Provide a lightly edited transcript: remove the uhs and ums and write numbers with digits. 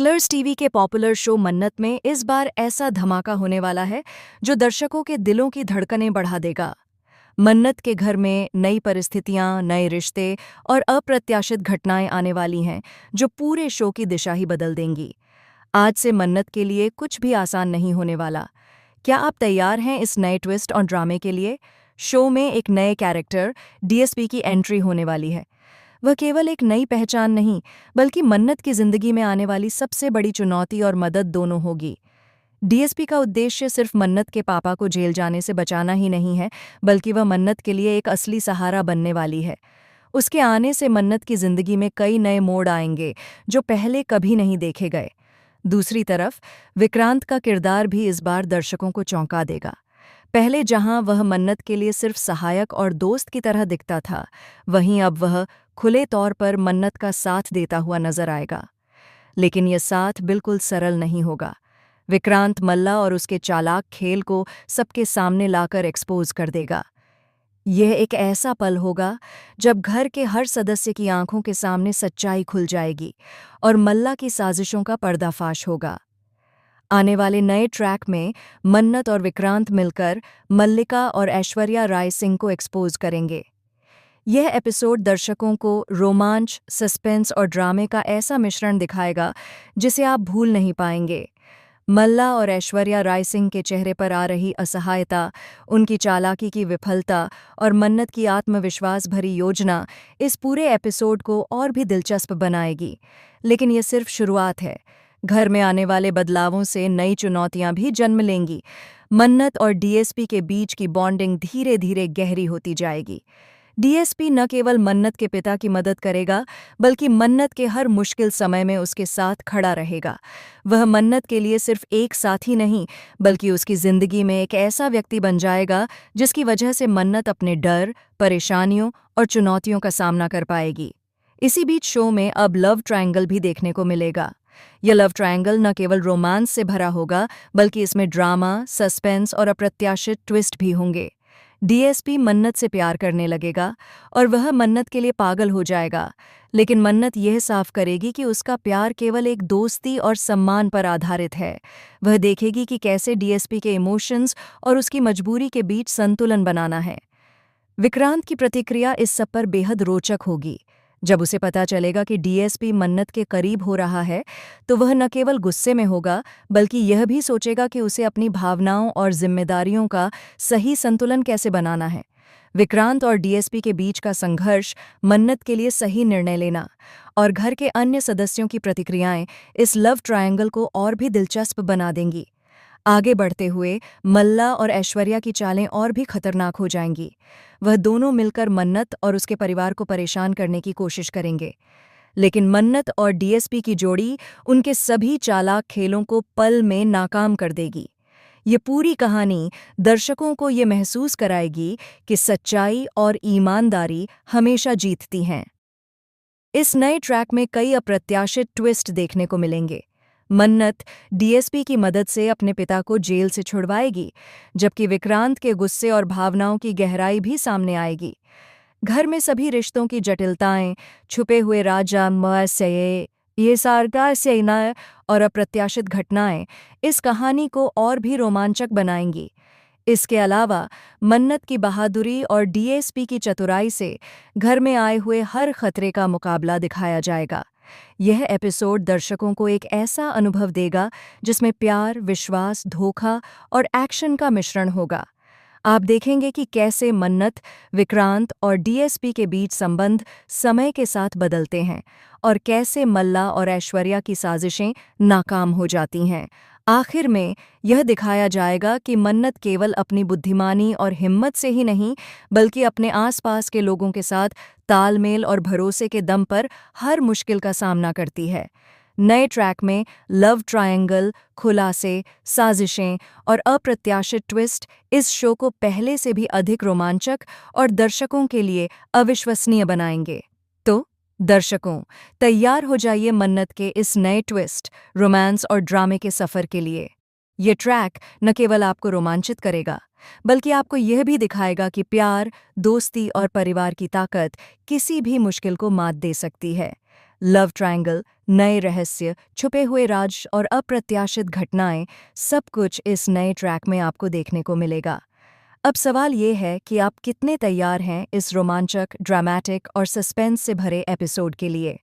Colors TV के popular show मन्नत में इस बार ऐसा धमाका होने वाला है जो दर्शकों के दिलों की धड़कनें बढ़ा देगा। मन्नत के घर में नई परिस्थितियां, नए रिश्ते और अप्रत्याशित घटनाएं आने वाली हैं जो पूरे शो की दिशा ही बदल देंगी। आज से मन्नत के लिए कुछ भी आसान नहीं होने वाला। क्या आप तैयार हैं इस नए ट्विस्ट और ड्रामे के लिए? शो में एक नए कैरेक्टर डीएसपी की एंट्री होने वाली है। वह केवल एक नई पहचान नहीं, बल्कि मन्नत की जिंदगी में आने वाली सबसे बड़ी चुनौती और मदद दोनों होगी। डीएसपी का उद्देश्य सिर्फ मन्नत के पापा को जेल जाने से बचाना ही नहीं है, बल्कि वह मन्नत के लिए एक असली सहारा बनने वाली है। उसके आने से मन्नत की जिंदगी में कई नए मोड़ आएंगे जो पहले कभी नहीं देखे गए। दूसरी तरफ विक्रांत का किरदार भी इस बार दर्शकों को चौंका देगा। पहले जहां वह मन्नत के लिए सिर्फ सहायक और दोस्त की तरह दिखता था, वहीं अब वह खुले तौर पर मन्नत का साथ देता हुआ नजर आएगा। लेकिन यह साथ बिल्कुल सरल नहीं होगा। विक्रांत मल्ला और उसके चालाक खेल को सबके सामने लाकर एक्सपोज कर देगा। यह एक ऐसा पल होगा जब घर के हर सदस्य की आंखों के सामने सच्चाई खुल जाएगी और मल्ला की साजिशों का पर्दाफाश होगा। आने वाले नए ट्रैक में मन्नत और विक्रांत मिलकर मल्लिका और ऐश्वर्या राय सिंह को एक्सपोज करेंगे। यह एपिसोड दर्शकों को रोमांच, सस्पेंस और ड्रामे का ऐसा मिश्रण दिखाएगा जिसे आप भूल नहीं पाएंगे। मल्ला और ऐश्वर्या राय सिंह के चेहरे पर आ रही असहायता, उनकी चालाकी की विफलता और मन्नत की आत्मविश्वास भरी योजना इस पूरे एपिसोड को और भी दिलचस्प बनाएगी। लेकिन यह सिर्फ शुरुआत है। घर में आने वाले बदलावों से नई चुनौतियां भी जन्म लेंगी। मन्नत और डीएसपी के बीच की बॉन्डिंग धीरे धीरे गहरी होती जाएगी। डीएसपी न केवल मन्नत के पिता की मदद करेगा, बल्कि मन्नत के हर मुश्किल समय में उसके साथ खड़ा रहेगा। वह मन्नत के लिए सिर्फ एक साथी नहीं, बल्कि उसकी जिंदगी में एक ऐसा व्यक्ति बन जाएगा जिसकी वजह से मन्नत अपने डर, परेशानियों और चुनौतियों का सामना कर पाएगी। इसी बीच शो में अब लव ट्रायंगल भी देखने को मिलेगा। यह लव ट्रायंगल न केवल रोमांस से भरा होगा, बल्कि इसमें ड्रामा, सस्पेंस और अप्रत्याशित ट्विस्ट भी होंगे। डीएसपी मन्नत से प्यार करने लगेगा और वह मन्नत के लिए पागल हो जाएगा, लेकिन मन्नत यह साफ करेगी कि उसका प्यार केवल एक दोस्ती और सम्मान पर आधारित है। वह देखेगी कि कैसे डीएसपी के इमोशंस और उसकी मजबूरी के बीच संतुलन बनाना है। विक्रांत की प्रतिक्रिया इस सब पर बेहद रोचक होगी। जब उसे पता चलेगा कि डीएसपी मन्नत के करीब हो रहा है, तो वह न केवल गुस्से में होगा, बल्कि यह भी सोचेगा कि उसे अपनी भावनाओं और जिम्मेदारियों का सही संतुलन कैसे बनाना है। विक्रांत और डीएसपी के बीच का संघर्ष, मन्नत के लिए सही निर्णय लेना और घर के अन्य सदस्यों की प्रतिक्रियाएं इस लव ट्रायंगल को और भी दिलचस्प बना देंगी। आगे बढ़ते हुए मल्ला और ऐश्वर्या की चालें और भी खतरनाक हो जाएंगी। वह दोनों मिलकर मन्नत और उसके परिवार को परेशान करने की कोशिश करेंगे, लेकिन मन्नत और डीएसपी की जोड़ी उनके सभी चालाक खेलों को पल में नाकाम कर देगी। ये पूरी कहानी दर्शकों को ये महसूस कराएगी कि सच्चाई और ईमानदारी हमेशा जीतती हैं। इस नए ट्रैक में कई अप्रत्याशित ट्विस्ट देखने को मिलेंगे। मन्नत डीएसपी की मदद से अपने पिता को जेल से छुड़वाएगी, जबकि विक्रांत के गुस्से और भावनाओं की गहराई भी सामने आएगी। घर में सभी रिश्तों की जटिलताएं, छुपे हुए राज ये सारगा सेना और अप्रत्याशित घटनाएं इस कहानी को और भी रोमांचक बनाएंगी। इसके अलावा मन्नत की बहादुरी और डीएसपी की चतुराई से घर में आए हुए हर खतरे का मुकाबला दिखाया जाएगा। यह एपिसोड दर्शकों को एक ऐसा अनुभव देगा जिसमें प्यार, विश्वास, धोखा और एक्शन का मिश्रण होगा। आप देखेंगे कि कैसे मन्नत, विक्रांत और डीएसपी के बीच संबंध समय के साथ बदलते हैं और कैसे मल्ला और ऐश्वर्या की साजिशें नाकाम हो जाती हैं। आखिर में यह दिखाया जाएगा कि मन्नत केवल अपनी बुद्धिमानी और हिम्मत से ही नहीं, बल्कि अपने आसपास के लोगों के साथ तालमेल और भरोसे के दम पर हर मुश्किल का सामना करती है। नए ट्रैक में लव ट्रायंगल, खुलासे, साजिशें और अप्रत्याशित ट्विस्ट इस शो को पहले से भी अधिक रोमांचक और दर्शकों के लिए अविश्वसनीय बनाएंगे। तो दर्शकों, तैयार हो जाइए मन्नत के इस नए ट्विस्ट, रोमांस और ड्रामे के सफर के लिए। ये ट्रैक न केवल आपको रोमांचित करेगा, बल्कि आपको यह भी दिखाएगा कि प्यार, दोस्ती और परिवार की ताकत किसी भी मुश्किल को मात दे सकती है। लव ट्रायंगल, नए रहस्य, छुपे हुए राज और अप्रत्याशित घटनाएं, सब कुछ इस नए ट्रैक में आपको देखने को मिलेगा। अब सवाल ये है कि आप कितने तैयार हैं इस रोमांचक, ड्रामेटिक और सस्पेंस से भरे एपिसोड के लिए।